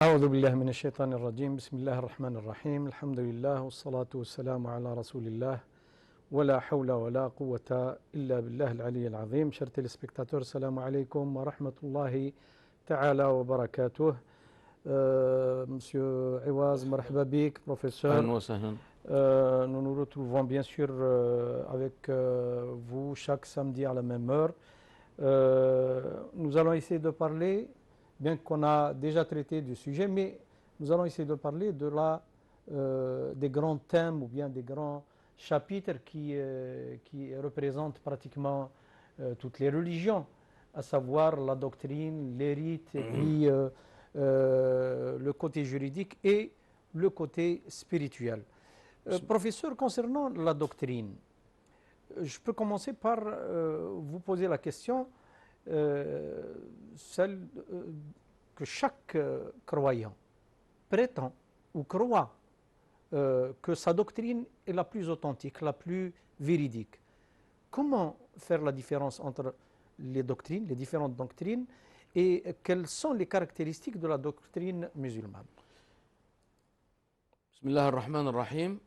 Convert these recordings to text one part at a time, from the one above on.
أعوذ بالله من الشيطان الرجيم بسم الله الرحمن الرحيم الحمد لله والصلاة والسلام على رسول الله ولا حول ولا قوة إلا بالله العلي العظيم. Chers téléspectateurs, salam alaikum wa rahmatullahi ta'ala wa barakatuh. Monsieur Iwaz, marhaba bik, professeur. Nous nous retrouvons bien sûr avec vous chaque samedi à la même heure. Nous allons essayer de parler, bien qu'on a déjà traité du sujet, mais nous allons essayer de parler des grands thèmes ou bien des grands chapitres qui représentent pratiquement toutes les religions, à savoir la doctrine, les rites, et puis le côté juridique et le côté spirituel. Professeur, concernant la doctrine, je peux commencer par vous poser la question, celle que chaque croyant prétend ou croit que sa doctrine est la plus authentique, la plus véridique. Comment faire la différence entre les doctrines, les différentes doctrines, et quelles sont les caractéristiques de la doctrine musulmane? Bismillah ar-Rahman ar-Rahim.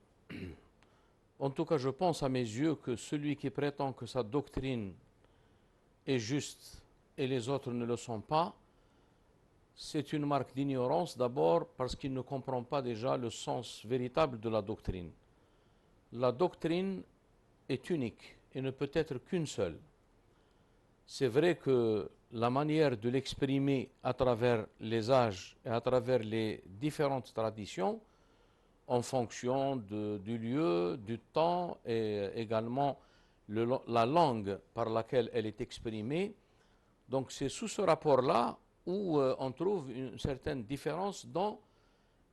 En tout cas, je pense à mes yeux que celui qui prétend que sa doctrine est juste et les autres ne le sont pas, c'est une marque d'ignorance, d'abord parce qu'il ne comprend pas déjà le sens véritable de la doctrine. La doctrine est unique et ne peut être qu'une seule. C'est vrai que la manière de l'exprimer à travers les âges et à travers les différentes traditions, en fonction du lieu, du temps et également la langue par laquelle elle est exprimée. Donc c'est sous ce rapport-là où on trouve une certaine différence dans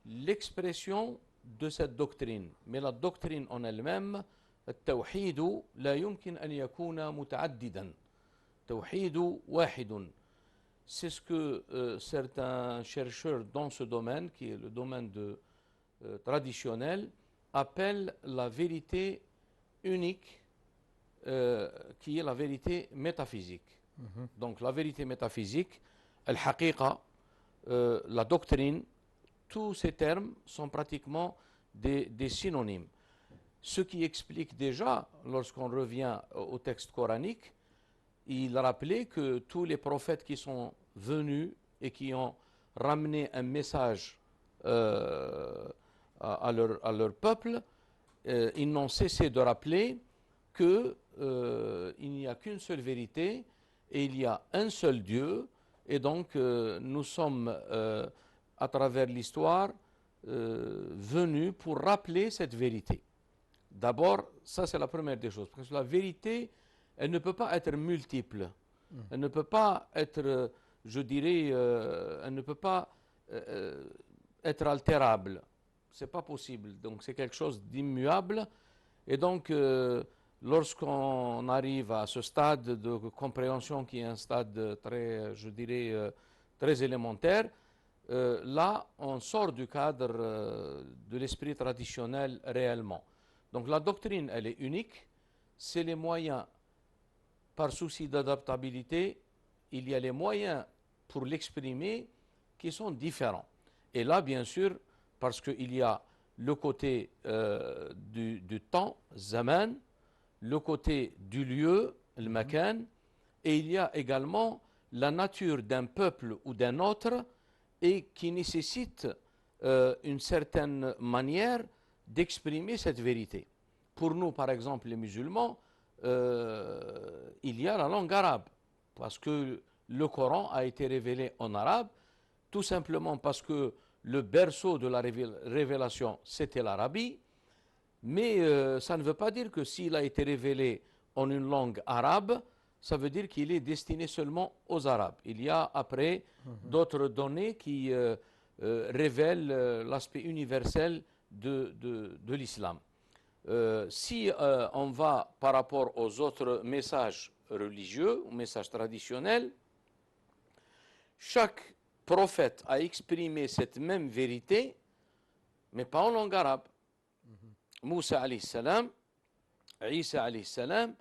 l'expression de cette doctrine. Mais la doctrine en elle-même, التوحيد لا يمكن أن يكون متعددا. توحيد واحد. C'est ce que certains chercheurs dans ce domaine, qui est le domaine traditionnel, appellent la vérité unique, qui est la vérité métaphysique. Donc la vérité métaphysique, al-haqiqa, la doctrine, tous ces termes sont pratiquement des synonymes. Ce qui explique déjà, lorsqu'on revient au texte coranique, il rappelait que tous les prophètes qui sont venus et qui ont ramené un message à leur peuple, ils n'ont cessé de rappeler qu'il n'y a qu'une seule vérité et il y a un seul Dieu. Et donc nous sommes à travers l'histoire venus pour rappeler cette vérité. D'abord, ça c'est la première des choses, parce que la vérité, elle ne peut pas être multiple, elle ne peut pas être, je dirais, elle ne peut pas être altérable. C'est pas possible, donc c'est quelque chose d'immuable. Et donc lorsqu'on arrive à ce stade de compréhension qui est un stade très, je dirais, très élémentaire, là on sort du cadre de l'esprit traditionnel réellement. Donc la doctrine, elle est unique, c'est les moyens, par souci d'adaptabilité, il y a les moyens pour l'exprimer qui sont différents. Et là, bien sûr, parce qu'il y a le côté du temps, zaman, le côté du lieu, le makan, et il y a également la nature d'un peuple ou d'un autre et qui nécessite une certaine manière d'exprimer cette vérité. Pour nous, par exemple, les musulmans, il y a la langue arabe, parce que le Coran a été révélé en arabe, tout simplement parce que le berceau de la révélation, c'était l'Arabie, mais ça ne veut pas dire que s'il a été révélé en une langue arabe, ça veut dire qu'il est destiné seulement aux Arabes. Il y a après d'autres données qui révèlent l'aspect universel de l'islam. Si on va par rapport aux autres messages religieux, aux messages traditionnels, chaque prophète a exprimé cette même vérité, mais pas en langue arabe. Moussa alayhi salam, Isa alayhi salam,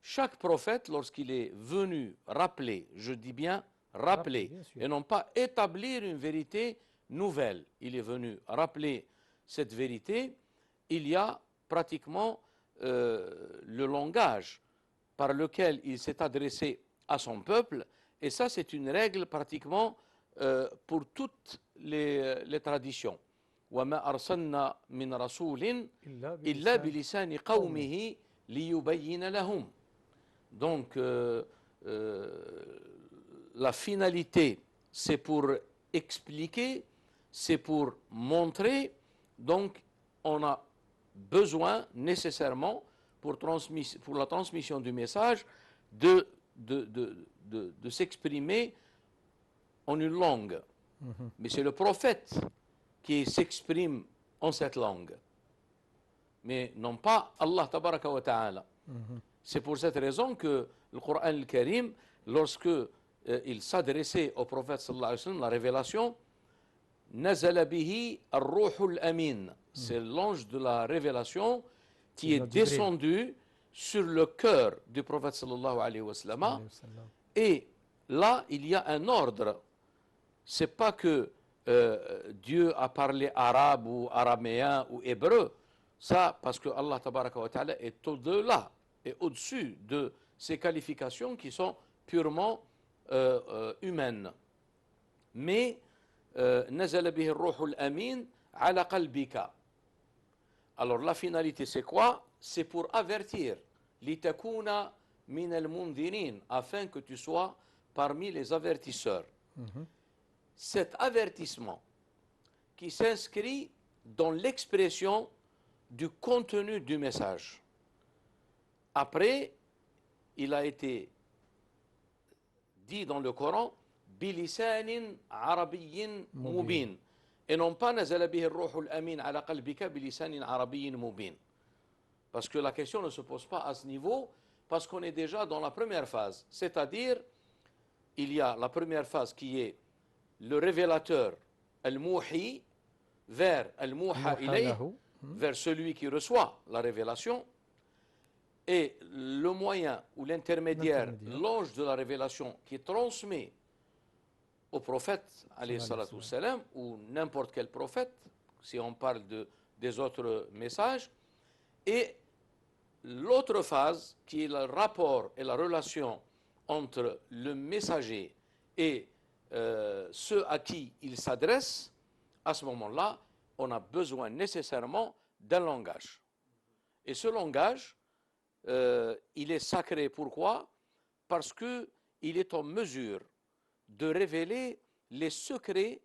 chaque prophète, lorsqu'il est venu rappeler, je dis bien rappeler, et non pas établir une vérité nouvelle, il est venu rappeler cette vérité, il y a pratiquement le langage par lequel il s'est adressé à son peuple, et ça c'est une règle pratiquement pour toutes les traditions. وَمَا أَرْسَلْنَا مِنْ رَسُولٍ إِلَّا بِلِسَانِ قَوْمِهِ لِيُبَيِّنَ لَهُمْ. Donc la finalité c'est pour expliquer, c'est pour montrer, donc on a besoin nécessairement pour la transmission du message de s'exprimer en une langue. Mais c'est le prophète qui s'exprime en cette langue, mais non pas Allah tabaraka wa ta'ala. C'est pour cette raison que le Coran al-Karim, lorsque il s'adressait au prophète sallallahu alayhi wa sallam, la révélation, Nazala bihi ar-ruhul amin, c'est l'ange de la révélation qui est descendu sur le cœur du prophète sallallahu alayhi wa sallam. Et là, il y a un ordre. C'est pas que Dieu a parlé arabe ou araméen ou hébreu. Ça, parce que Allah tabaraka wa ta'ala est au-delà et au-dessus de ces qualifications qui sont purement humaines. Mais nazala bihi ar-ruhul amin ala qalbika. Alors la finalité c'est quoi? C'est pour avertir, litakuna min al-mundirin, afin que tu sois parmi les avertisseurs. Cet avertissement qui s'inscrit dans l'expression du contenu du message. Après, il a été dit dans le Coran, bilisanin arabiyyin mubin, et non pas nazala bihi ar-ruhul amin ala qalbika bilisanin arabiyyin mubin. Parce que la question ne se pose pas à ce niveau, parce qu'on est déjà dans la première phase. C'est-à-dire, il y a la première phase qui est le révélateur, al-muhi, vers al-muha ilayh, vers celui qui reçoit la révélation, et le moyen ou l'intermédiaire, l'ange de la révélation qui transmet au prophète, alayhi salatu wassalam, ou n'importe quel prophète, si on parle des autres messages, et l'autre phase qui est le rapport et la relation entre le messager et ceux à qui il s'adresse. À ce moment-là, on a besoin nécessairement d'un langage. Et ce langage, il est sacré. Pourquoi? Parce qu'il est en mesure de révéler les secrets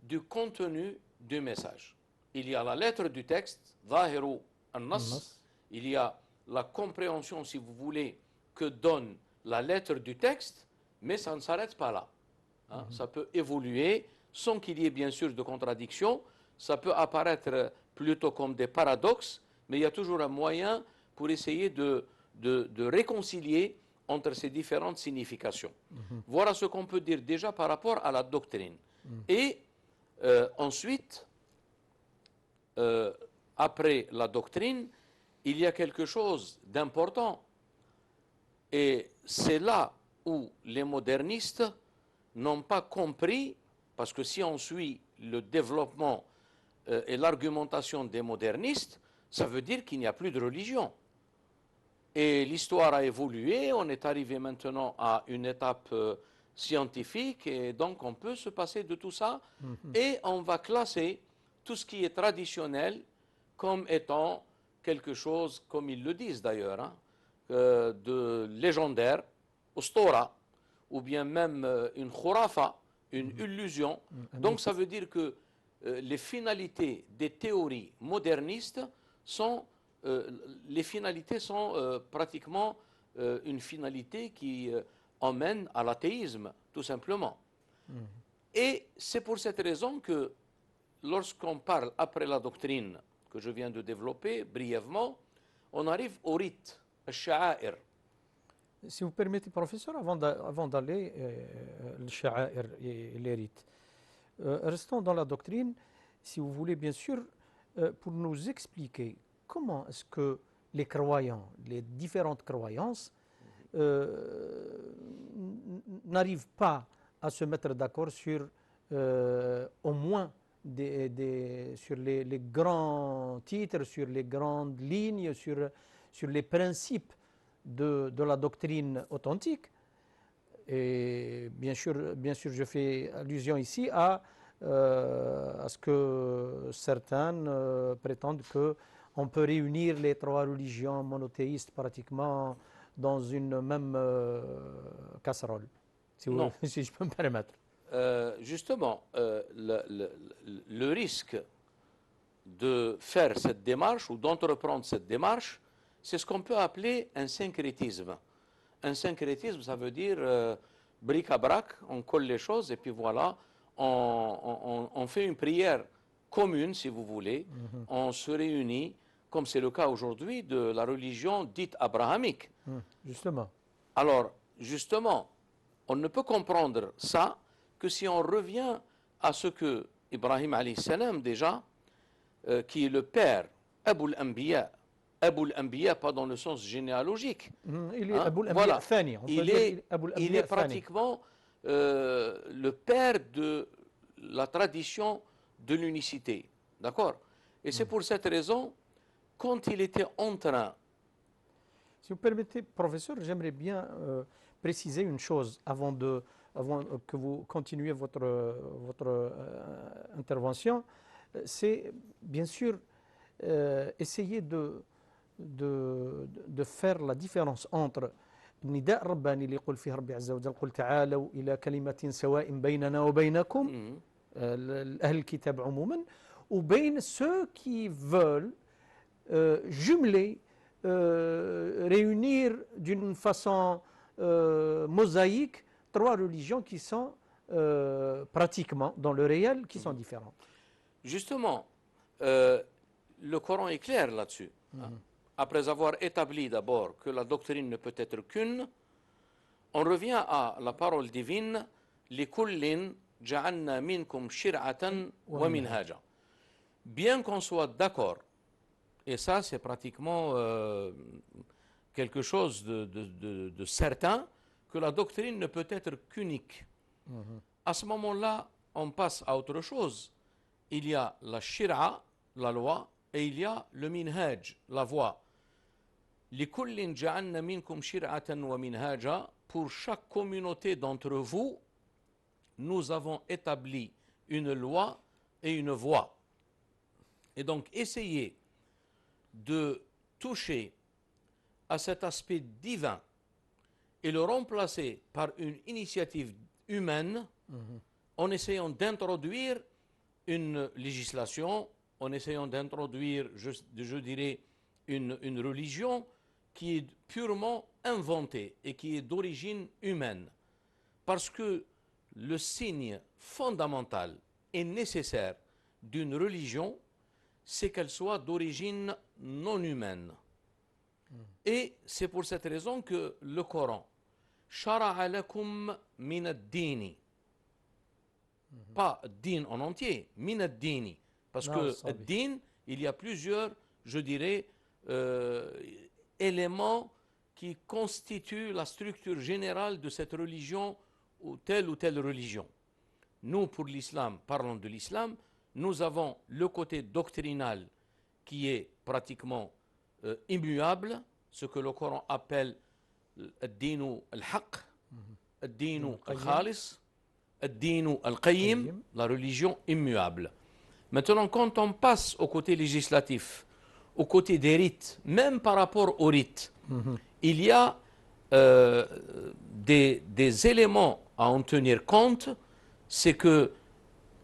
du contenu du message. Il y a la lettre du texte, Zahiru an-Nas, il y a la compréhension, si vous voulez, que donne la lettre du texte, mais ça ne s'arrête pas là. Hein? Ça peut évoluer sans qu'il y ait bien sûr de contradiction, ça peut apparaître plutôt comme des paradoxes, mais il y a toujours un moyen pour essayer de réconcilier entre ces différentes significations. Voilà ce qu'on peut dire déjà par rapport à la doctrine. Et ensuite, après la doctrine, il y a quelque chose d'important. Et c'est là où les modernistes n'ont pas compris, parce que si on suit le développement et l'argumentation des modernistes, ça veut dire qu'il n'y a plus de religion. Et l'histoire a évolué, on est arrivé maintenant à une étape scientifique, et donc on peut se passer de tout ça, et on va classer tout ce qui est traditionnel comme étant quelque chose, comme ils le disent d'ailleurs, hein, de légendaire, ustora, ou bien même une khurafa, une illusion. Donc ça veut dire que les finalités des théories modernistes sont, les finalités sont pratiquement une finalité qui emmène à l'athéisme, tout simplement. Et c'est pour cette raison que lorsqu'on parle après la doctrine que je viens de développer brièvement, on arrive au rite, al-sha'air. Si vous permettez, professeur, avant d'aller le sha'air et les rites, restons dans la doctrine, si vous voulez, bien sûr, pour nous expliquer comment est-ce que les croyants, les différentes croyances, n'arrivent pas à se mettre d'accord sur au moins sur les grands titres, sur les grandes lignes, sur les principes de la doctrine authentique. Et bien sûr, je fais allusion ici à ce que certains prétendent qu'on peut réunir les trois religions monothéistes pratiquement dans une même casserole, si je peux me permettre. Justement, le risque de faire cette démarche ou d'entreprendre cette démarche, c'est ce qu'on peut appeler un syncrétisme. Un syncrétisme, ça veut dire bric à brac, on colle les choses et puis voilà, on fait une prière commune, si vous voulez. On se réunit, comme c'est le cas aujourd'hui de la religion dite abrahamique. Justement. Alors, justement, on ne peut comprendre ça que si on revient à ce que Ibrahim alayhi salam déjà, qui est le père, Aboul Anbiya, pas dans le sens généalogique. Il est Aboul Anbiya Thani. Il est pratiquement le père de la tradition de l'unicité. D'accord? Et c'est pour cette raison, quand il était en train... Si vous permettez, professeur, j'aimerais bien préciser une chose avant que vous continuiez votre intervention. C'est bien sûr essayer de faire la différence entre النداء الرباني اللي يقول فيه ربي عز وجل قل تعالوا إلى كلمة سواء بيننا وبينكم أهل الكتاب عموما وبين ceux qui veulent jumeler, réunir d'une façon mosaïque trois religions qui sont pratiquement dans le réel qui sont différentes. Justement, le Coran est clair là-dessus. Après avoir établi d'abord que la doctrine ne peut être qu'une, on revient à la parole divine لِكُلٍّ جَعَلْنَا مِنْكُمْ شِرْعَةً وَمِنْهَاجًا. Bien qu'on soit d'accord, et ça c'est pratiquement quelque chose de certain, que la doctrine ne peut être qu'unique. À ce moment-là, on passe à autre chose. Il y a la shir'a, la loi, et il y a le minhaj, la voie. لِكُلٍّ جَعَلْنَا مِنْكُمْ شِرْعَةً وَمِنْهَاجًا. Pour chaque communauté d'entre vous, nous avons établi une loi et une voie. Et donc, essayez de toucher à cet aspect divin et le remplacer par une initiative humaine en essayant d'introduire une législation, en essayant d'introduire, je dirais, une religion qui est purement inventée et qui est d'origine humaine. Parce que le signe fondamental et nécessaire d'une religion, c'est qu'elle soit d'origine non humaine. Et c'est pour cette raison que le Coran, shara'a lakum min ad-dini, pas din en entier, min ad-dini, parce que ad-din, il y a plusieurs, je dirais, éléments qui constituent la structure générale de cette religion ou telle religion. Nous, pour l'islam, parlons de l'islam, nous avons le côté doctrinal qui est pratiquement immuable, ce que le Coran appelle ad-dinu al-haq, ad-dinu al-khalis, ad-dinu al-qayyim, la religion immuable. Maintenant, quand on passe au côté législatif, au côté des rites, même par rapport aux rites, il y a des éléments à en tenir compte, c'est que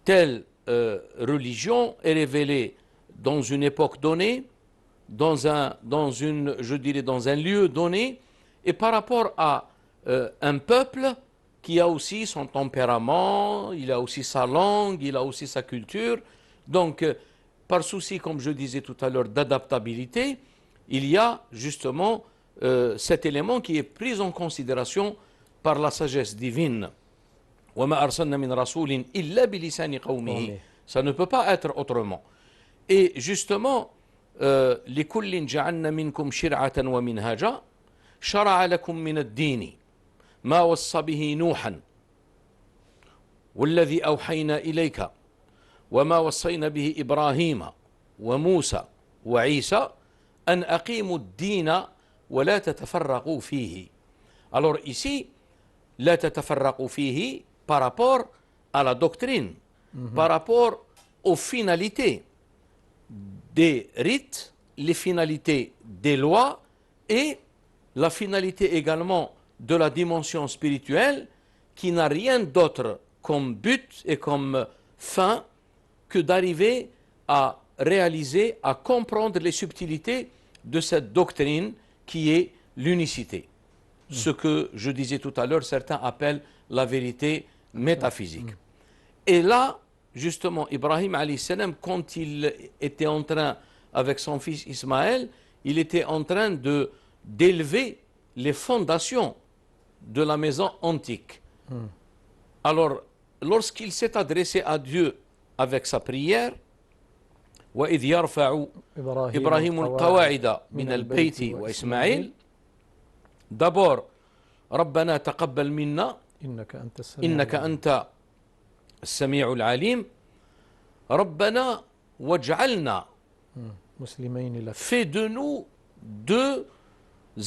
telle religion est révélée dans une époque donnée, dans un lieu donné, et par rapport à un peuple qui a aussi son tempérament, il a aussi sa langue, il a aussi sa culture. Donc, par souci, comme je disais tout à l'heure, d'adaptabilité, il y a justement cet élément qui est pris en considération par la sagesse divine. وَمَا أَرْسَلْنَا مِنْ رَسُولٍ إِلَّا بِلِسَانِ قَوْمِهِ. Ça ne peut pas être autrement. Et justement, لِكُلٍّ جَعَلْنَا مِنْكُمْ شِرْعَةً وَمِنْهَاجًا شَرَعَ لَكُمْ مِنَ الدِّينِ مَا وَصَّى بِهِ نُوحًا والذي أوحينا إليك وما وصينا به إبراهيم وموسى وعيسى أن أقيموا الدين ولا تتفرقوا فيه. Alors ici, لا تتفرقوا فيه par rapport à la doctrine, par rapport aux finalités des rites, les finalités des lois et la finalité également de la dimension spirituelle qui n'a rien d'autre comme but et comme fin que d'arriver à réaliser, à comprendre les subtilités de cette doctrine qui est l'unicité. Ce que je disais tout à l'heure, certains appellent la vérité métaphysique. Et là, justement, Ibrahim alayhi salam, quand il était en train, avec son fils Ismaël, il était en train d'élever les fondations de la maison antique. Alors, lorsqu'il s'est adressé à Dieu avec sa prière, وَإِذْ يَرْفَعُ إِبْرَاهِيمُ الْقَوَاعِدَ مِنَ الْبَيْتِ وَإِسْمَاعِيلَ d'abord ربنا تقبل منا إنك أنت السميع العليم ربنا واجعلنا fais de nous deux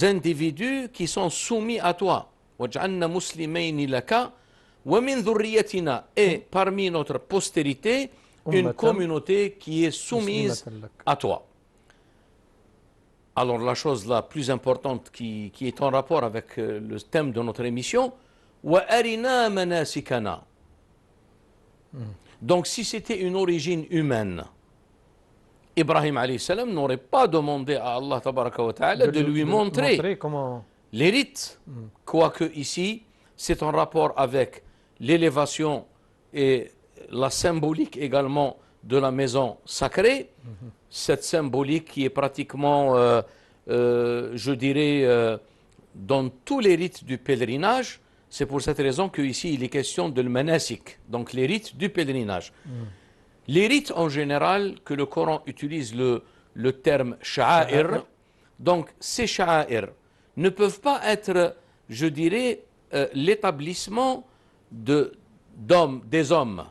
individus qui sont soumis à toi واجعلنا مسلمين لك ومن ذريتنا et parmi notre postérité une communauté qui est soumise à toi. Alors la chose la plus importante qui est en rapport avec le thème de notre émission, وَأَرِنَا مَنَاسِكَنَا. Donc si c'était une origine humaine, Ibrahim alayhi salam n'aurait pas demandé à Allah tabaraka wa ta'ala de lui montrer les rites, quoique ici c'est en rapport avec l'élévation et la symbolique également de la maison sacrée, cette symbolique qui est pratiquement, je dirais, dans tous les rites du pèlerinage. C'est pour cette raison qu'ici il est question de l'manasik, donc les rites du pèlerinage. Les rites en général, que le Coran utilise le terme sha'air, donc ces sha'air ne peuvent pas être, je dirais, l'établissement des hommes.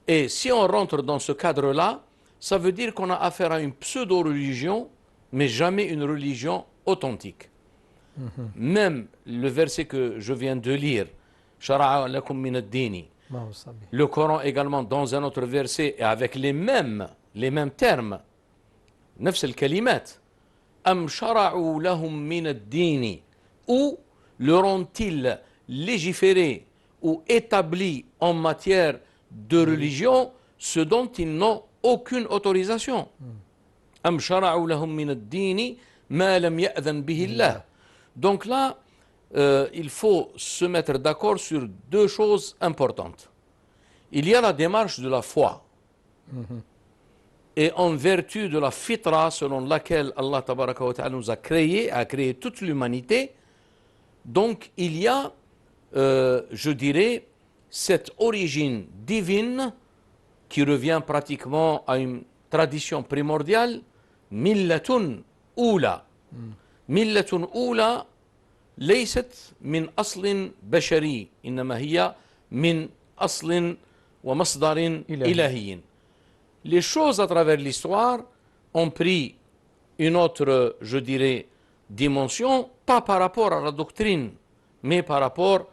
Et si on rentre dans ce cadre-là, ça veut dire qu'on a affaire à une pseudo-religion, mais jamais une religion authentique. Même le verset que je viens de lire, Shara'a lakum min ad-dini, le Coran également dans un autre verset et avec les mêmes termes, nafs al-kalimat, am shara'u lahum min ad-dini, où leur ont-ils légiféré ou établi en matière de religion ce dont ils n'ont aucune autorisation. Am shara'u lahum min ad-dini ma lam ya'dhan bihi Allah. Donc là, il faut se mettre d'accord sur deux choses importantes. Il y a la démarche de la foi. Et en vertu de la fitra selon laquelle Allah tabaraka wa ta'ala nous a créé toute l'humanité, donc il y a, je dirais, cette origine divine qui revient pratiquement à une tradition primordiale, millatun oula. Millatun oula ليست من أصل بشري إنما هي من أصل ومصدر إلهي. Les choses à travers l'histoire ont pris une autre, je dirais, dimension, pas par rapport à la doctrine, mais par rapport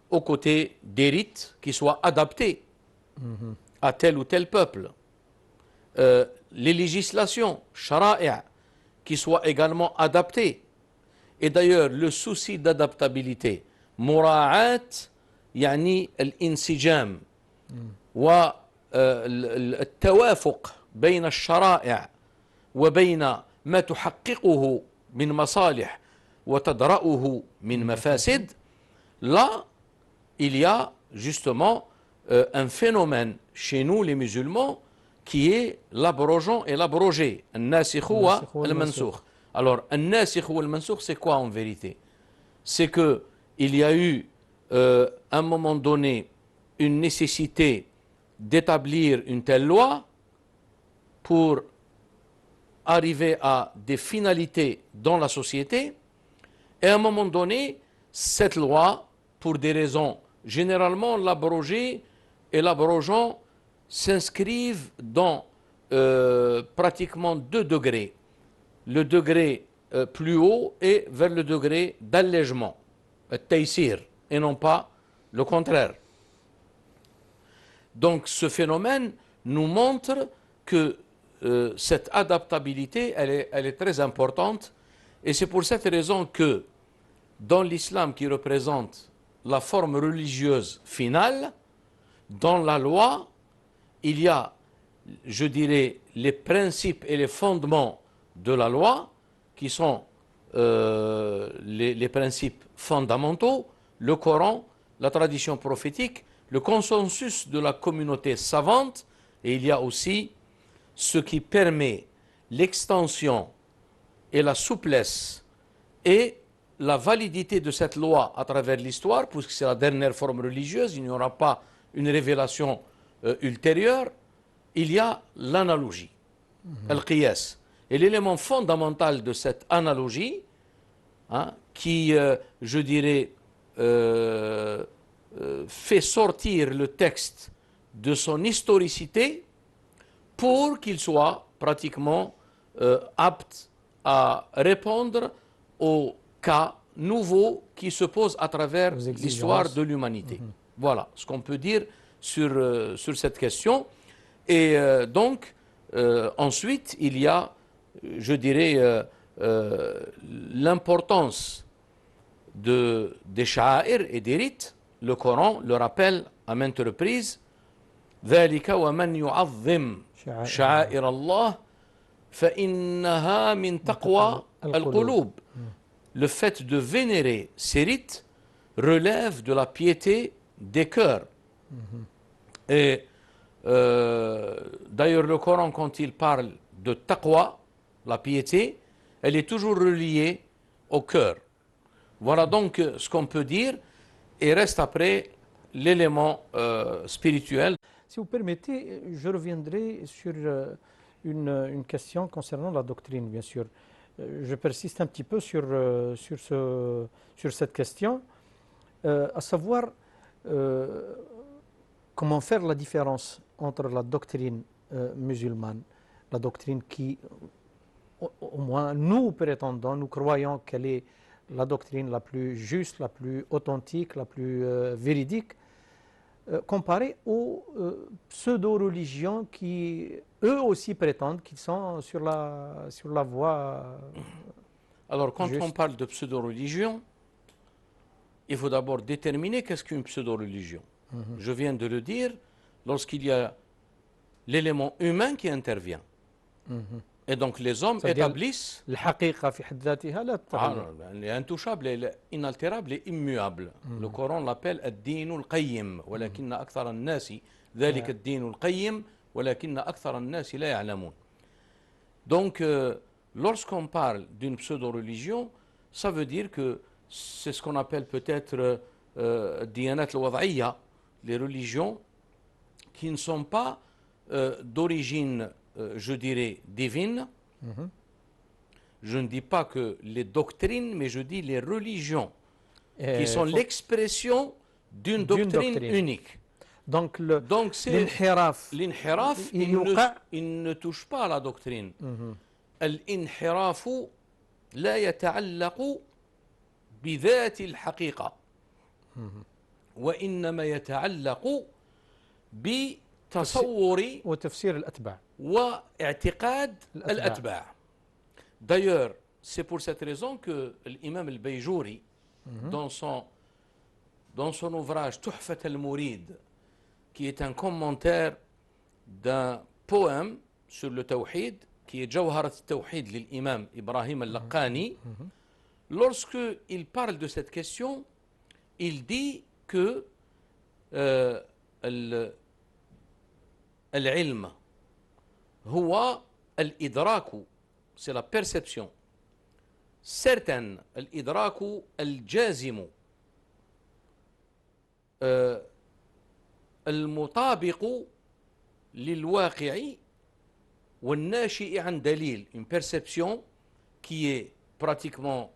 au côté des rites qui soient adaptés à tel ou tel peuple. Les législations, shara'i', qui soient également adaptées. Et d'ailleurs, le souci d'adaptabilité, mura'at, yani al-insijam, wa التوافق بين الشرائع وبين ما تحققه من مصالح وتدرأه من مفاسد. Là, il y a justement un phénomène chez nous les musulmans qui est l'abrogeant et l'abrogé, al-nasikh wa al-mansukh. Alors, al-nasikh wa al-mansukh, c'est quoi en vérité? C'est que il y a eu à un moment donné une nécessité d'établir une telle loi pour arriver à des finalités dans la société, et à un moment donné, cette loi, pour des raisons généralement, l'abrogé et l'abrogant s'inscrivent dans pratiquement 2 degrés. Le degré plus haut et vers le degré d'allègement, taysir, et non pas le contraire. Donc ce phénomène nous montre que cette adaptabilité, elle est très importante, et c'est pour cette raison que dans l'islam qui représente la forme religieuse finale, dans la loi, il y a, je dirais, les principes et les fondements de la loi, qui sont les principes fondamentaux, le Coran, la tradition prophétique, le consensus de la communauté savante, et il y a aussi ce qui permet l'extension et la souplesse et la validité de cette loi à travers l'histoire, puisque c'est la dernière forme religieuse, il n'y aura pas une révélation ultérieure. Il y a l'analogie, al-qiyas. Et l'élément fondamental de cette analogie, hein, qui, je dirais, fait sortir le texte de son historicité pour qu'il soit pratiquement apte à répondre aux cas nouveaux qui se posent à travers l'histoire de l'humanité. Voilà ce qu'on peut dire sur cette question. Et donc, ensuite, il y a, je dirais, l'importance des sha'air et des rites. Le Coran le rappelle à maintes reprises. ذلك ومن يعظم شعائر الله فإنها من تقوى القلوب. Le fait de vénérer ces rites relève de la piété des cœurs. Et d'ailleurs, le Coran, quand il parle de taqwa, la piété, elle est toujours reliée au cœur. Voilà donc ce qu'on peut dire, et reste après l'élément spirituel. Si vous permettez, je reviendrai sur une question concernant la doctrine, bien sûr. Je persiste un petit peu sur cette question, à savoir comment faire la différence entre la doctrine musulmane, la doctrine qui, au moins nous prétendons, nous croyons qu'elle est la doctrine la plus juste, la plus authentique, la plus véridique, comparée aux pseudo-religions qui, eux aussi, prétendent qu'ils sont sur la voie Alors, quand juste. on parle de pseudo-religion, il faut d'abord déterminer qu'est-ce qu'une pseudo-religion. Je viens de le dire, lorsqu'il y a l'élément humain qui intervient. Et donc les hommes établissent elle est intouchable, elle est inaltérable et immuable. Le Coran l'appelle ad-din al-qayyim, ولكن أكثر الناس ذلك الدين القيم ولكن أكثر الناس لا يعلمون. Donc lorsqu'on parle d'une pseudo-religion, ça veut dire que c'est ce qu'on appelle peut-être diyanat al-wad'iyya, les religions qui ne sont pas d'origine, je dirais, divine. Je ne dis pas que les doctrines, mais je dis les religions, qui sont l'expression d'une doctrine unique. Donc l'inhiraf, il ne touche pas à la doctrine. الانحراف لا يتعلق بذات الحقيقة وإنما يتعلق بتصور وتفسير الأتباع واعتقاد الأتباع. D'ailleurs, c'est pour cette raison que l'imam al-Bayjouri, dans son ouvrage Tuhfat al-Mourid, qui est un commentaire d'un poème sur le tawhid, qui est Jawharat al-Tawhid de l'imam Ibrahim al-Laqani, lorsque il parle de cette question, il dit que العلم هو الإدراك, c'est la perception certaine, الإدراك الجازم المطابق للواقع والناشئ عن دليل, une perception qui est pratiquement,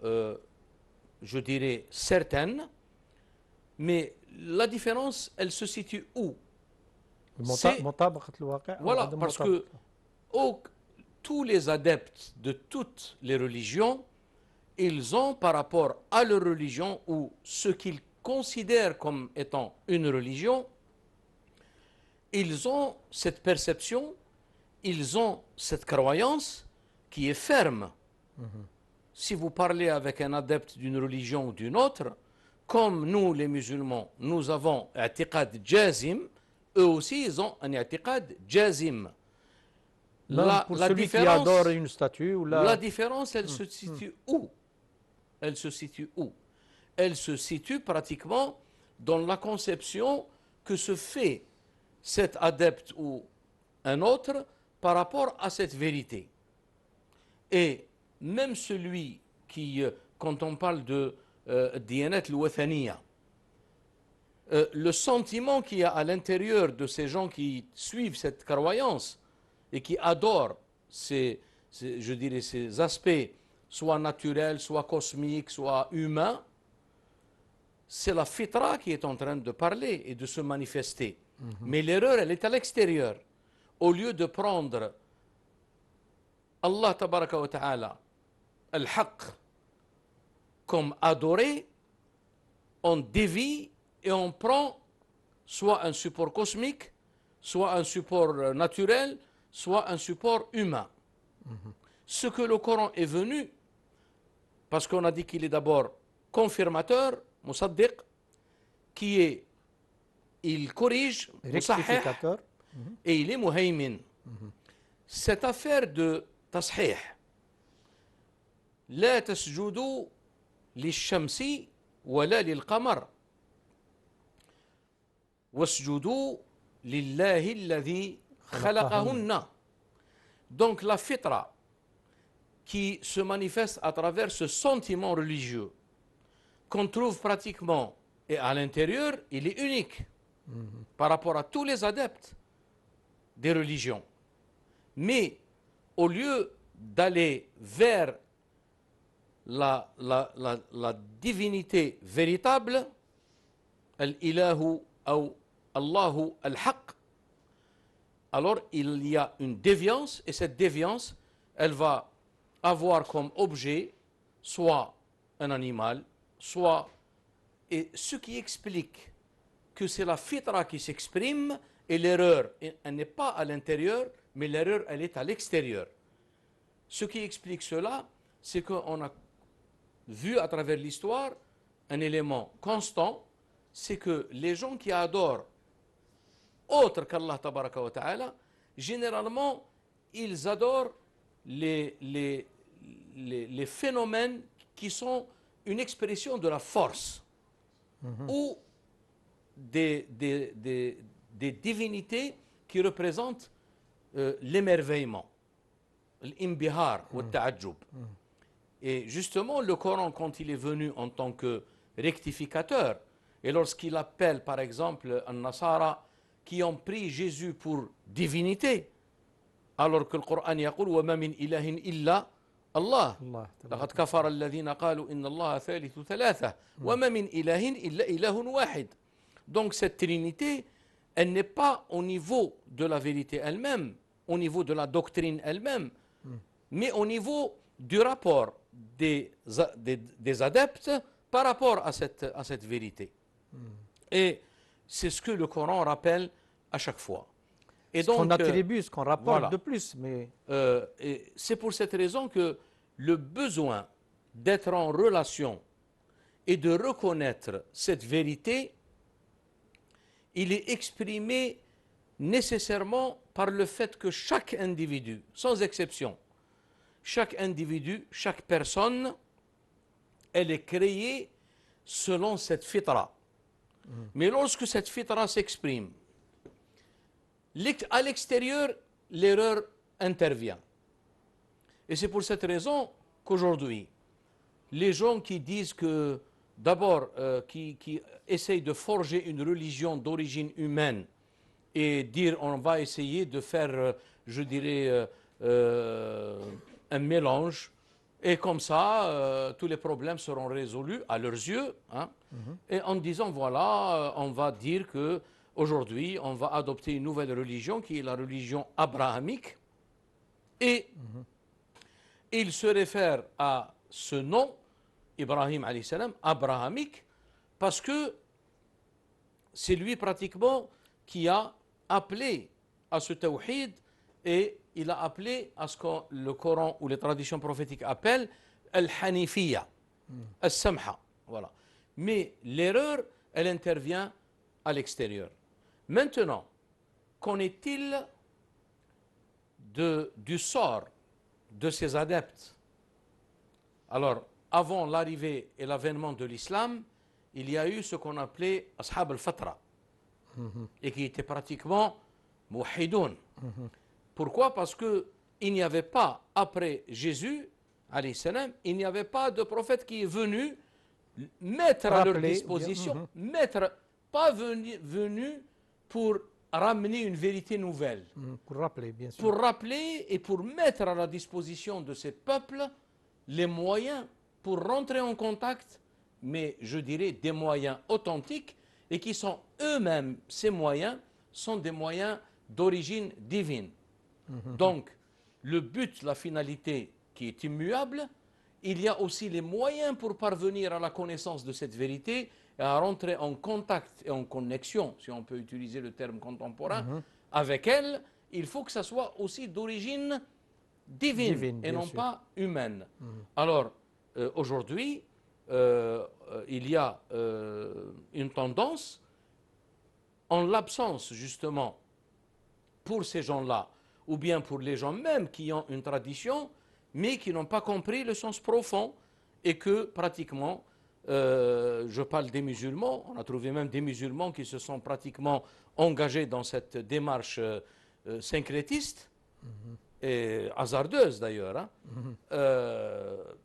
je dirais, certaine Mais la différence, elle se situe où? Voilà, parce que tous les adeptes de toutes les religions, ils ont par rapport à leur religion ou ce qu'ils considèrent comme étant une religion, ils ont cette perception, ils ont cette croyance qui est ferme. Si vous parlez avec un adepte d'une religion ou d'une autre, comme nous les musulmans, nous avons i'tiqad jazim, eux aussi ils ont un i'tiqad jazim. Pour celui qui adore une statue ou la différence, elle se situe où? Elle se situe où? Elle se situe pratiquement dans la conception que se fait cet adepte ou un autre par rapport à cette vérité. Et même celui qui, quand on parle de Diyanet al-Wathaniya, le sentiment qu'il y a à l'intérieur de ces gens qui suivent cette croyance et qui adorent je dirais ces aspects, soit naturels, soit cosmiques, soit humains, c'est la fitra qui est en train de parler et de se manifester. Mais l'erreur, elle est à l'extérieur. Au lieu de prendre Allah tabaraka wa ta'ala, al-haq, comme adoré, on dévie et on prend soit un support cosmique, soit un support naturel, soit un support humain. Ce que le Coran est venu, parce qu'on a dit qu'il est d'abord confirmateur, musaddiq, qui est, il corrige, rectificateur, et il est muhaymin. Cette affaire de tashih, لا تسجدوا للشمس ولا للقمر واسجدوا لله الذي خلقهن. Donc la fitra qui se manifeste à travers ce sentiment religieux qu'on trouve pratiquement et à l'intérieur, il est unique par rapport à tous les adeptes des religions. Mais au lieu d'aller vers la divinité véritable, al-ilahu ou Allahu al-haq, alors il y a une déviance, et cette déviance, elle va avoir comme objet soit un animal, soit... Et ce qui explique que c'est la fitra qui s'exprime, et l'erreur, elle n'est pas à l'intérieur, mais l'erreur, elle est à l'extérieur. Ce qui explique cela, c'est qu'on a vu à travers l'histoire un élément constant, c'est que les gens qui adorent autre qu'Allah tabaraka wa ta'ala, généralement, ils adorent les phénomènes qui sont une expression de la force ou des divinités qui représentent l'émerveillement, l'imbihar ou le ta'adjub. Et justement, le Coran, quand il est venu en tant que rectificateur, et lorsqu'il appelle par exemple un Nasara qui ont pris Jésus pour divinité, alors que le Coran يقول وما من إله إلا الله لقد كفر الذين قالوا إن الله ثالث ثلاثة وما من إله إلا إله واحد. Donc cette trinité, elle n'est pas au niveau de la vérité elle-même, au niveau de la doctrine elle-même, mais au niveau du rapport des adeptes par rapport à cette vérité. Et c'est ce que le Coran rappelle à chaque fois. Et donc, on attribue ce qu'on rapporte voilà. De plus. Mais et c'est pour cette raison que le besoin d'être en relation et de reconnaître cette vérité, il est exprimé nécessairement par le fait que chaque individu, sans exception, chaque individu, chaque personne, elle est créée selon cette fitra. Mais lorsque cette fitra s'exprime, à l'extérieur, l'erreur intervient. Et c'est pour cette raison qu'aujourd'hui, les gens qui disent que, d'abord, qui essayent de forger une religion d'origine humaine et dire on va essayer de faire, je dirais, un mélange Et comme ça, tous les problèmes seront résolus à leurs yeux. Hein, et en disant, voilà, on va dire qu'aujourd'hui, on va adopter une nouvelle religion qui est la religion abrahamique. Et il se réfère à ce nom, Ibrahim alayhi salam, abrahamique, parce que c'est lui pratiquement qui a appelé à ce tawhid et il a appelé à ce que le Coran ou les traditions prophétiques appellent al-hanifiyya, al-samha. Voilà. Mais l'erreur, elle intervient à l'extérieur. Maintenant, qu'en est-il du sort de ces adeptes? Alors, avant l'arrivée et l'avènement de l'islam, il y a eu ce qu'on appelait Ashab al-Fatra, et qui étaient pratiquement muwahhidoun. Pourquoi? Parce qu'il n'y avait pas, après Jésus, alayhi salam, il n'y avait pas de prophète qui est venu mettre à leur disposition, pas venu pour ramener une vérité nouvelle. Pour rappeler, bien sûr. Pour rappeler et pour mettre à la disposition de ces peuples les moyens pour rentrer en contact, mais je dirais des moyens authentiques et qui sont eux-mêmes, ces moyens, sont des moyens d'origine divine. Donc, le but, la finalité qui est immuable, il y a aussi les moyens pour parvenir à la connaissance de cette vérité et à rentrer en contact et en connexion, si on peut utiliser le terme contemporain, avec elle. Il faut que ça soit aussi d'origine divine et non pas humaine. Alors, aujourd'hui, il y a une tendance, en l'absence justement pour ces gens-là, ou bien pour les gens même qui ont une tradition, mais qui n'ont pas compris le sens profond, et que pratiquement, je parle des musulmans, on a trouvé même des musulmans qui se sont pratiquement engagés dans cette démarche syncrétiste, et hasardeuse d'ailleurs. Hein.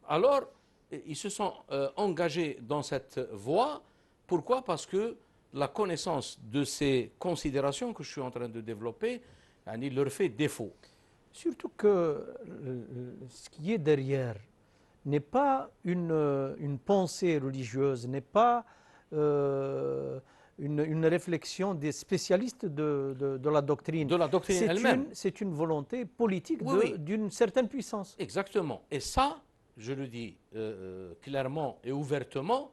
Alors, ils se sont engagés dans cette voie. Pourquoi? Parce que la connaissance de ces considérations que je suis en train de développer, il leur fait défaut. Surtout que ce qui est derrière n'est pas une pensée religieuse, n'est pas une réflexion des spécialistes de la doctrine. De la doctrine elle-même. C'est une volonté politique d'une certaine puissance. Exactement. Et ça, je le dis clairement et ouvertement,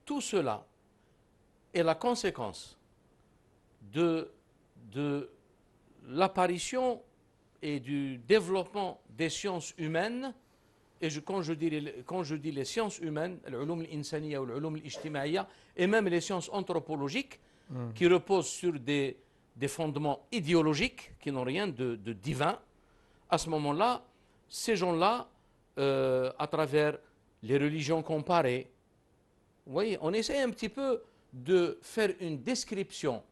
tout cela est la conséquence de l'apparition et du développement des sciences humaines. Et quand je dis les sciences humaines, l'ulum al-insaniya ou l'ulum al-ijtimaiya, et même les sciences anthropologiques, qui reposent sur des fondements idéologiques qui n'ont rien de divin, à ce moment-là, ces gens-là, à travers les religions comparées, vous voyez, on essaie un petit peu de faire une description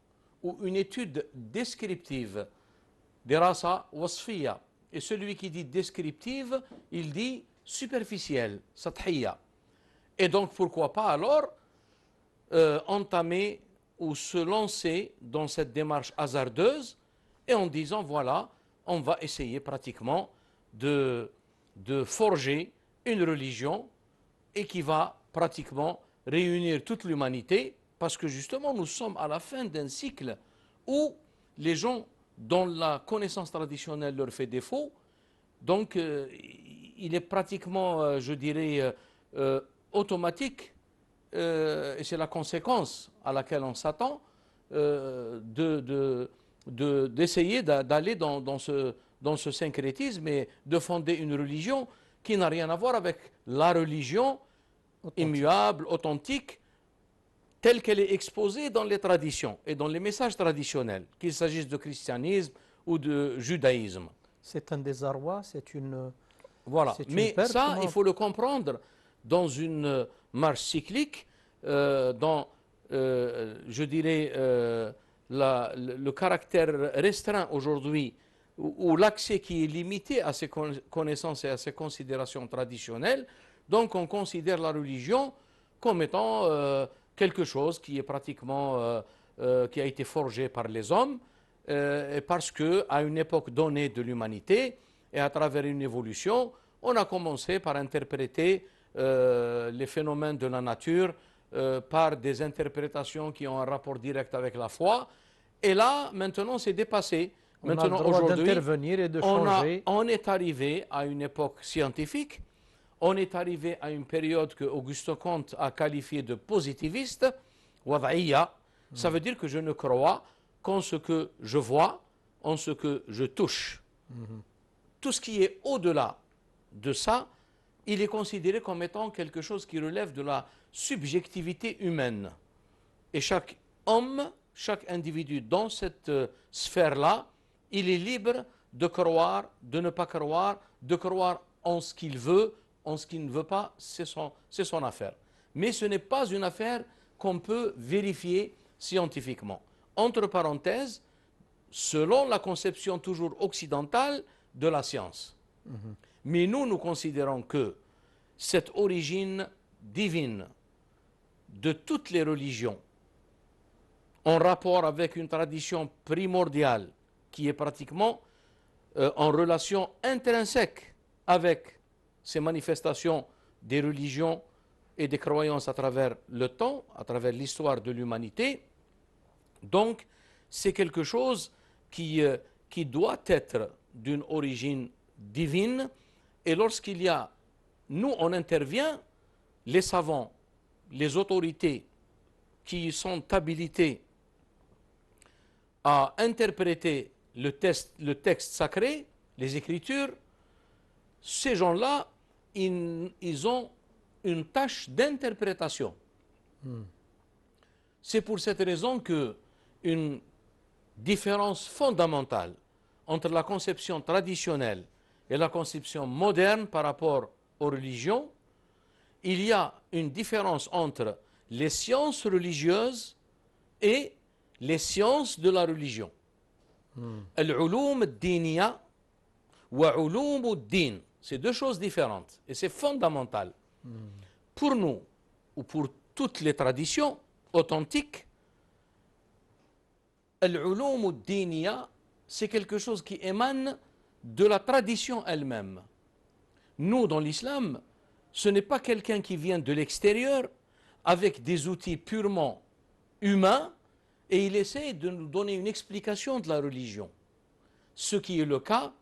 ou une étude descriptive des rasa wasfiya. Et celui qui dit descriptive, il dit superficielle, sathiyya. Et donc pourquoi pas alors entamer ou se lancer dans cette démarche hasardeuse et en disant voilà, on va essayer pratiquement de forger une religion et qui va pratiquement réunir toute l'humanité, parce que justement nous sommes à la fin d'un cycle où les gens dont la connaissance traditionnelle leur fait défaut, donc il est pratiquement, je dirais, automatique, et c'est la conséquence à laquelle on s'attend, d'essayer d'aller dans ce syncrétisme et de fonder une religion qui n'a rien à voir avec la religion immuable, authentique, telle qu'elle est exposée dans les traditions et dans les messages traditionnels, qu'il s'agisse de christianisme ou de judaïsme. C'est un désarroi, c'est une... Voilà, mais perte, ça, il faut le comprendre dans une marche cyclique, dans, je dirais, le caractère restreint aujourd'hui, ou l'accès qui est limité à ces connaissances et à ces considérations traditionnelles. Donc on considère la religion comme étant quelque chose qui est pratiquement, qui a été forgé par les hommes, parce qu'à une époque donnée de l'humanité, et à travers une évolution, on a commencé par interpréter les phénomènes de la nature par des interprétations qui ont un rapport direct avec la foi. Et là, maintenant, c'est dépassé. Maintenant, aujourd'hui, on est arrivé à une époque scientifique, on est arrivé à une période que Auguste Comte a qualifiée de positiviste, wad'iyya. Ça veut dire que je ne crois qu'en ce que je vois, en ce que je touche. Tout ce qui est au-delà de ça, il est considéré comme étant quelque chose qui relève de la subjectivité humaine. Et chaque homme, chaque individu dans cette sphère-là, il est libre de croire, de ne pas croire, de croire en ce qu'il veut, en ce qu'il ne veut pas, c'est son affaire. Mais ce n'est pas une affaire qu'on peut vérifier scientifiquement. Entre parenthèses, selon la conception toujours occidentale de la science. Mais nous considérons que cette origine divine de toutes les religions, en rapport avec une tradition primordiale qui est pratiquement en relation intrinsèque avec ces manifestations des religions et des croyances à travers le temps, à travers l'histoire de l'humanité. Donc, c'est quelque chose qui doit être d'une origine divine. Et lorsqu'il y a, nous, on intervient, les savants, les autorités qui sont habilités à interpréter le texte sacré, les Écritures, ces gens-là, ils ont une tâche d'interprétation. C'est pour cette raison qu'une différence fondamentale entre la conception traditionnelle et la conception moderne par rapport aux religions, il y a une différence entre les sciences religieuses et les sciences de la religion. Al-ulum ad-diniya wa ulum ad-din. C'est deux choses différentes et c'est fondamental. Pour nous, ou pour toutes les traditions authentiques, al-ulum ad-diniya, c'est quelque chose qui émane de la tradition elle-même. Nous, dans l'islam, ce n'est pas quelqu'un qui vient de l'extérieur avec des outils purement humains et il essaie de nous donner une explication de la religion. Ce qui est le cas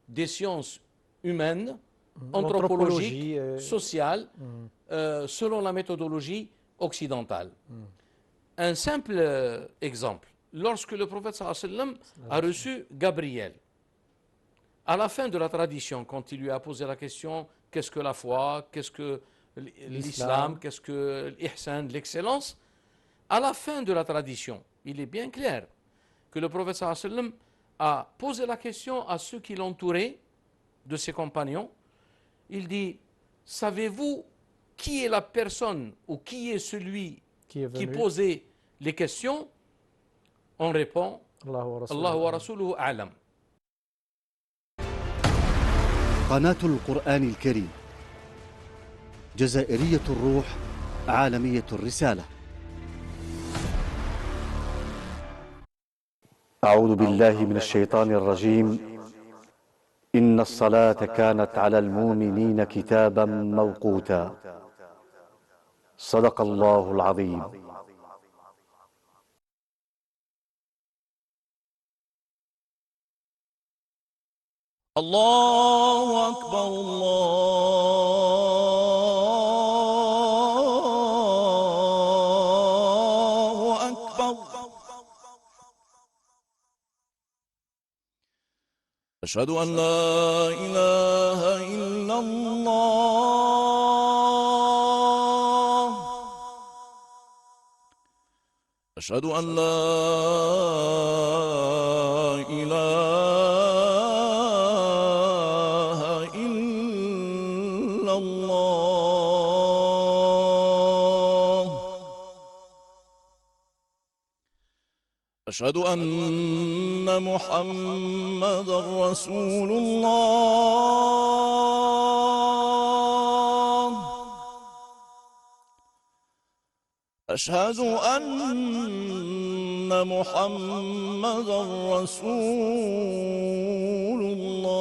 des sciences humaines, anthropologiques, sociales, selon la méthodologie occidentale. Un simple exemple. Lorsque le prophète sallallahu alayhi wa sallam a reçu Gabriel, à la fin de la tradition, quand il lui a posé la question qu'est-ce que la foi, qu'est-ce que l'islam, qu'est-ce que l'ihsan, l'excellence, à la fin de la tradition, il est bien clair que le prophète sallallahu alayhi wa sallam a posé la question à ceux qui l'entouraient, de ses compagnons. Il dit, savez-vous qui est la personne ou qui est celui qui posait les questions? On répond, Allah wa rasuluhu a'lam. قناة القرآن الكريم جزائرية الروح عالمية الرسالة. أعوذ بالله من الشيطان الرجيم. إن الصلاة كانت على المؤمنين كتابا موقوتا. صدق الله العظيم. الله أكبر الله أكبر. أشهد أن لا إله إلا الله. أشهد أن لا إله أشهد أن محمدًا رسول الله. أشهد أن محمدًا رسول الله.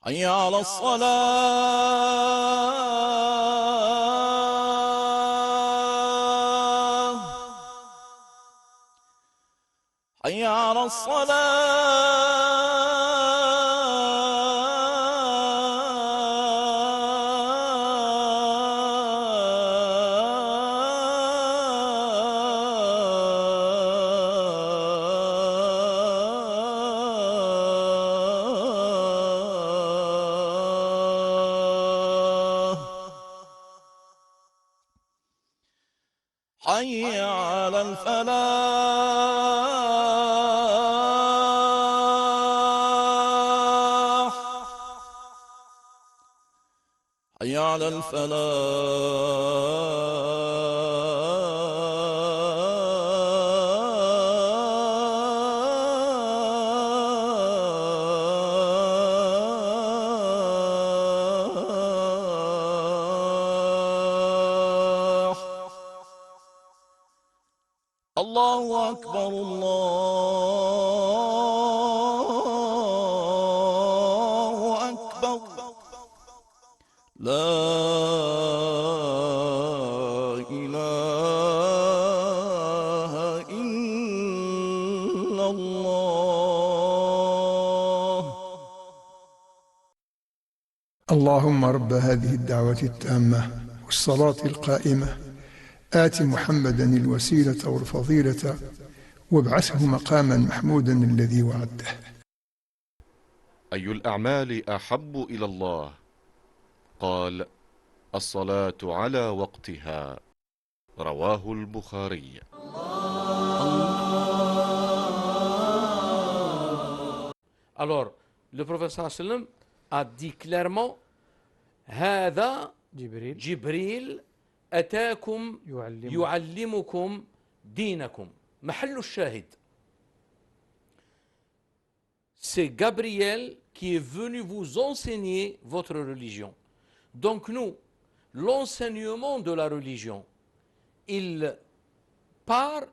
حي على الصلاة حي على الصلاة حي على الفلاح حي على الفلاح الله أكبر الله أكبر لا إله إلا الله. اللهم رب هذه الدعوة التامة والصلاة القائمة آت محمدا الوسيلة والفضيلة وابعثه مقاما محمودا الذي وعدته. أي الأعمال أحب إلى الله؟ قال: الصلاة على وقتها. رواه البخاري. Alors, le prophète sallam a dit clairement هذا جبريل أتاكم يعلمكم دينكم. محل الشاهد. C'est Gabriel qui est venu vous enseigner votre religion. Donc nous, l'enseignement de la religion, il part,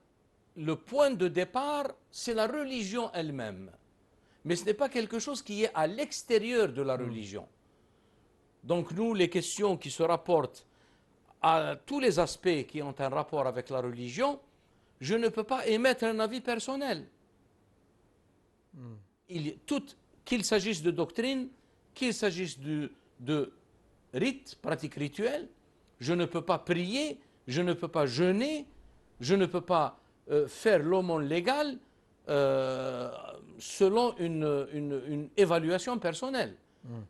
le point de départ, c'est la religion elle-même. Mais ce n'est pas quelque chose qui est à l'extérieur de la religion. Donc nous, les questions qui se rapportent à tous les aspects qui ont un rapport avec la religion, je ne peux pas émettre un avis personnel. Qu'il s'agisse de doctrine, qu'il s'agisse de rites, pratiques rituelles, je ne peux pas prier, je ne peux pas jeûner, je ne peux pas faire l'aumône légale selon une évaluation personnelle.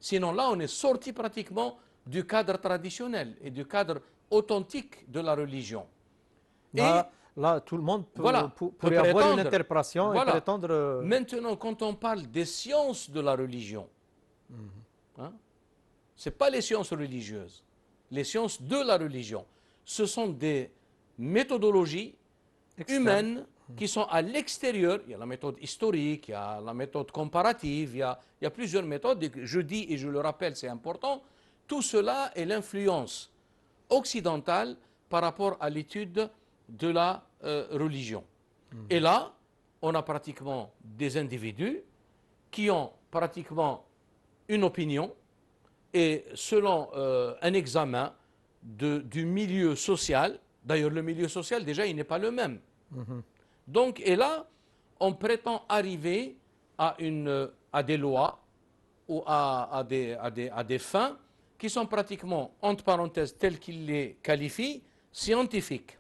Sinon là, on est sorti pratiquement du cadre traditionnel et du cadre authentique de la religion. Là, tout le monde peut, voilà, pourrait avoir une interprétation et prétendre... Maintenant, quand on parle des sciences de la religion, hein, ce n'est pas les sciences religieuses, les sciences de la religion. Ce sont des méthodologies humaines qui sont à l'extérieur. Il y a la méthode historique, il y a la méthode comparative, il y a plusieurs méthodes. Je dis et je le rappelle, c'est important, tout cela est l'influence occidentale par rapport à l'étude de la religion. Et là, on a pratiquement des individus qui ont pratiquement une opinion et selon un examen du milieu social, d'ailleurs le milieu social déjà il n'est pas le même. Donc, et là, on prétend arriver à des lois ou à des fins qui sont pratiquement, entre parenthèses, telles qu'il les qualifie, scientifiques.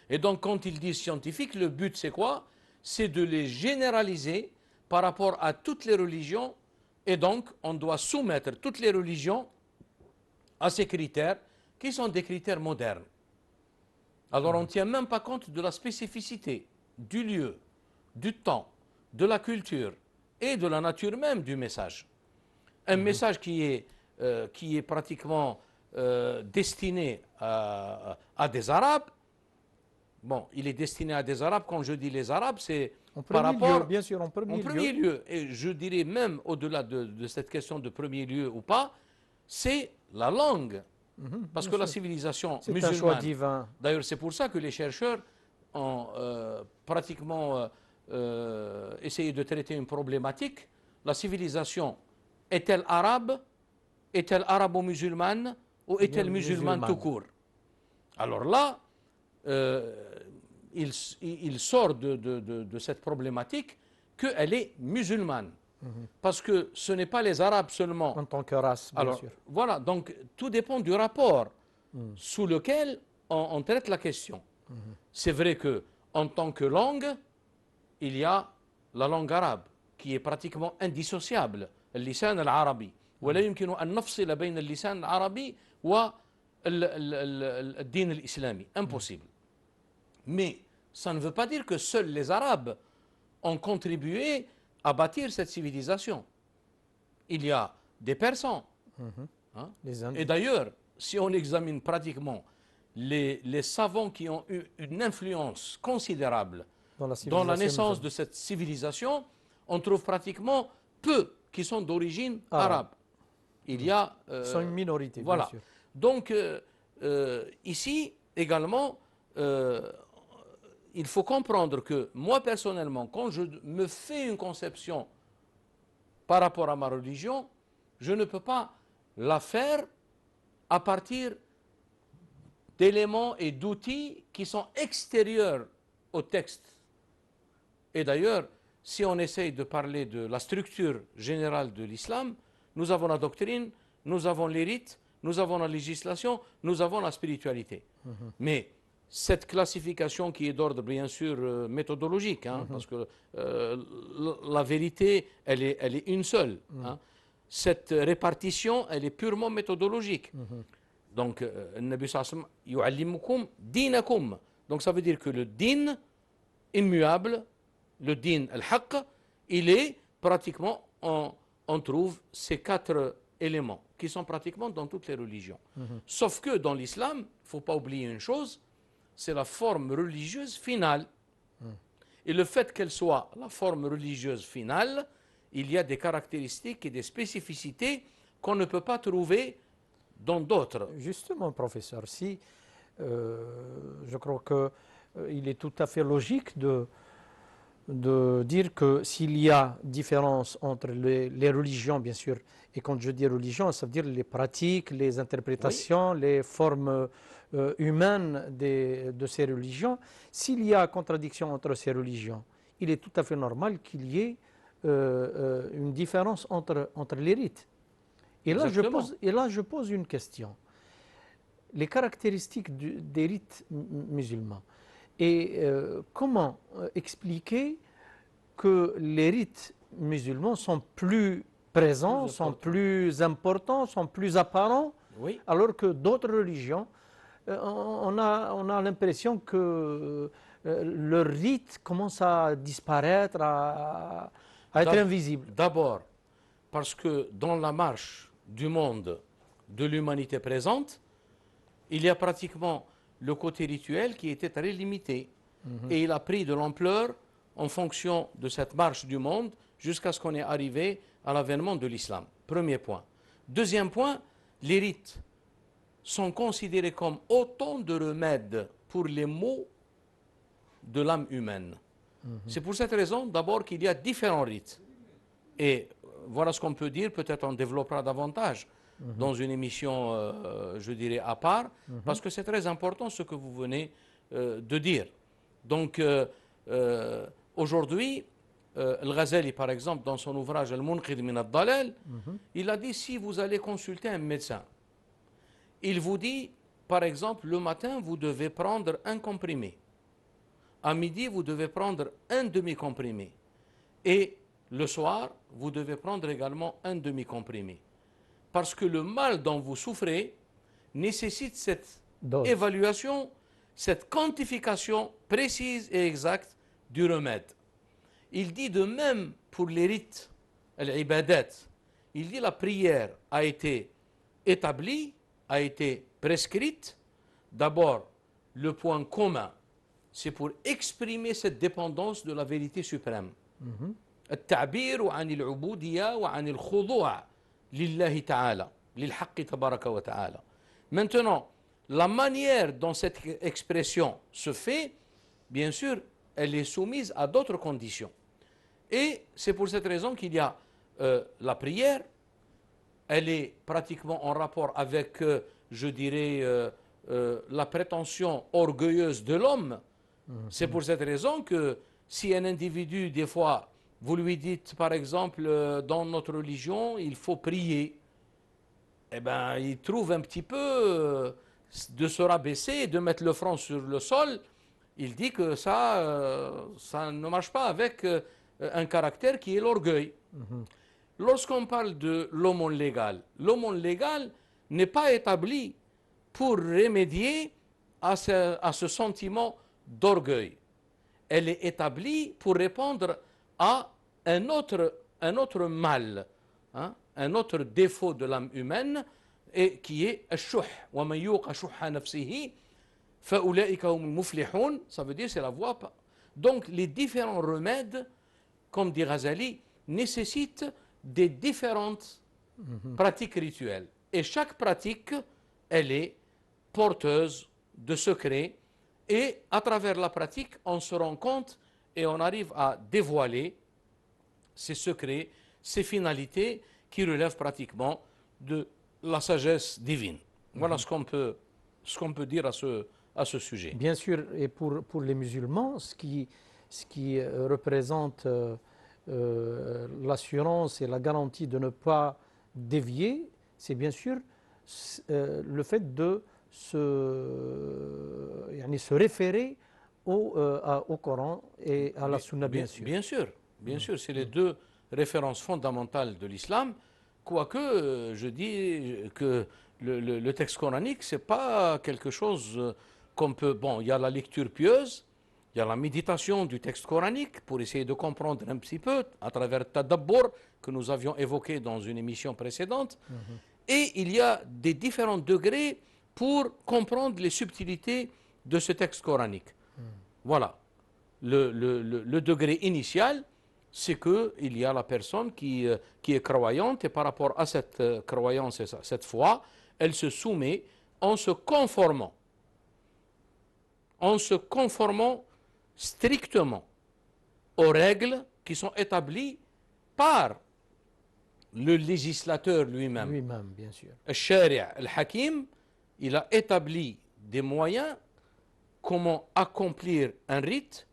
Et donc, quand il dit scientifique, le but c'est quoi? C'est de les généraliser par rapport à toutes les religions. Et donc, on doit soumettre toutes les religions à ces critères qui sont des critères modernes. Alors, on ne tient même pas compte de la spécificité du lieu, du temps, de la culture et de la nature même du message. Un message qui est pratiquement destiné à des Arabes. Bon, il est destiné à des Arabes. Quand je dis les Arabes, c'est par rapport... bien sûr, en premier lieu. Et je dirais même au-delà de cette question de premier lieu ou pas, c'est la langue. Parce que la civilisation musulmane... C'est un choix divin. D'ailleurs, c'est pour ça que les chercheurs ont pratiquement essayé de traiter une problématique. La civilisation est-elle arabe, est-elle arabo-musulmane ou est-elle musulmane tout court? Alors là, il sort de cette problématique qu'elle est musulmane. Parce que ce n'est pas les Arabes seulement. En tant que race, bien sûr. Voilà, donc tout dépend du rapport sous lequel on traite la question. C'est vrai qu'en tant que langue, il y a la langue arabe qui est pratiquement indissociable. اللسان العربي ولا يمكن أن نفصل بين اللسان العربي والدين الإسلامي. Impossible. Mais ça ne veut pas dire que seuls les Arabes ont contribué à bâtir cette civilisation. Il y a des Persans. Hein? Et d'ailleurs, si on examine pratiquement les savants qui ont eu une influence considérable dans la naissance de cette civilisation, on trouve pratiquement peu qui sont d'origine arabe. Il y a... sont une minorité, voilà. Bien sûr. Donc, ici, également, il faut comprendre que moi, personnellement, quand je me fais une conception par rapport à ma religion, je ne peux pas la faire à partir d'éléments et d'outils qui sont extérieurs au texte. Et d'ailleurs, si on essaye de parler de la structure générale de l'islam, nous avons la doctrine, nous avons les rites, nous avons la législation, nous avons la spiritualité. Mais cette classification qui est d'ordre bien sûr méthodologique, hein, parce que la vérité, elle est une seule. Hein. Cette répartition, elle est purement méthodologique. Donc, Nabi sallam yu'allimukum dinakum. Donc ça veut dire que le din immuable, le din al-haqq, il est pratiquement, on trouve ces 4 éléments qui sont pratiquement dans toutes les religions. Sauf que dans l'islam, il ne faut pas oublier une chose, c'est la forme religieuse finale. Et le fait qu'elle soit la forme religieuse finale, il y a des caractéristiques et des spécificités qu'on ne peut pas trouver dans d'autres. Justement, professeur, si je crois qu'il est tout à fait logique de dire que s'il y a différence entre les religions, bien sûr, et quand je dis religion, ça veut dire les pratiques, les interprétations, les formes humaines de ces religions. S'il y a contradiction entre ces religions, il est tout à fait normal qu'il y ait une différence entre les rites. Et là, je pose une question. Les caractéristiques des rites musulmans. Et comment expliquer que les rites musulmans sont plus présents, sont plus importants, sont plus apparents, alors que d'autres religions, on a l'impression que leur rite commence à disparaître, à être invisible. D'abord, parce que dans la marche du monde de l'humanité présente, il y a pratiquement le côté rituel qui était très limité. Et il a pris de l'ampleur en fonction de cette marche du monde jusqu'à ce qu'on ait arrivé à l'avènement de l'islam. Premier point. Deuxième point, les rites sont considérés comme autant de remèdes pour les maux de l'âme humaine. C'est pour cette raison d'abord qu'il y a différents rites. Et voilà ce qu'on peut dire, peut-être on développera davantage dans une émission, je dirais, à part, parce que c'est très important ce que vous venez de dire. Donc, aujourd'hui, Al-Ghazali, par exemple, dans son ouvrage Al-Munqidh min ad-Dalal, il a dit, si vous allez consulter un médecin, il vous dit, par exemple, le matin, vous devez prendre un comprimé. À midi, vous devez prendre un demi-comprimé. Et le soir, vous devez prendre également un demi-comprimé. Parce que le mal dont vous souffrez nécessite cette évaluation, cette quantification précise et exacte du remède. Il dit de même pour les rites, l'ibadat, il dit la prière a été établie, a été prescrite. D'abord, le point commun, c'est pour exprimer cette dépendance de la vérité suprême. التعبير عن العبودية وعن الخضوع لله تعالى للحق تبارك وتعالى. Maintenant, la manière dont cette expression se fait, bien sûr, elle est soumise à d'autres conditions. Et c'est pour cette raison qu'il y a la prière, elle est pratiquement en rapport avec, je dirais, la prétention orgueilleuse de l'homme. C'est pour cette raison que si un individu, des fois, vous lui dites, par exemple, dans notre religion, il faut prier, eh bien, il trouve un petit peu de se rabaisser, de mettre le front sur le sol. Il dit que ça ne marche pas avec un caractère qui est l'orgueil. Lorsqu'on parle de l'aumône légal n'est pas établi pour remédier à ce sentiment d'orgueil. Elle est établie pour répondre à un autre mal, hein, un autre défaut de l'âme humaine, et qui est الشح ومن يوق شح نفسه فأولئك هم المفلحون. Ça veut dire c'est la voie. Donc les différents remèdes, comme dit Ghazali, nécessitent des différentes pratiques rituelles. Et chaque pratique, elle est porteuse de secrets. Et à travers la pratique, on se rend compte et on arrive à dévoiler ces secrets, ces finalités qui relèvent pratiquement de la sagesse divine. Voilà ce qu'on peut dire à ce sujet. Bien sûr, et pour les musulmans, ce qui représente l'assurance et la garantie de ne pas dévier, c'est bien sûr le fait de se référer au Coran et à la Sunna, bien sûr. Bien sûr, c'est les deux références fondamentales de l'islam, quoique je dis que le texte coranique, ce n'est pas quelque chose qu'on peut... Bon, il y a la lecture pieuse, il y a la méditation du texte coranique pour essayer de comprendre un petit peu à travers Tadabbur que nous avions évoqué dans une émission précédente. Et il y a des différents degrés pour comprendre les subtilités de ce texte coranique. Voilà. Le degré initial, c'est qu'il y a la personne qui est croyante et par rapport à cette croyance et cette foi, elle se soumet en se conformant strictement aux règles qui sont établies par le législateur lui-même. Lui-même, bien sûr. Le Shari' al-Hakim, il a établi des moyens comment accomplir un rite,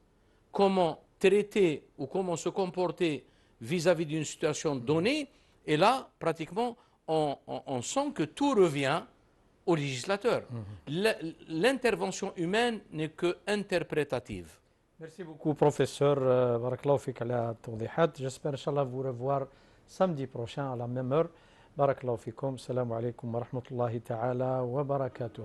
comment traiter ou comment se comporter vis-à-vis d'une situation donnée. Et là, pratiquement, on sent que tout revient au législateur. L'intervention humaine n'est que interprétative. Merci beaucoup, professeur. Barakallahu fik ala tawdihat. J'espère, Inch'Allah, vous revoir samedi prochain à la même heure. Barakallahu fikum. Salam alaikum wa rahmatullahi ta'ala wa barakatuh.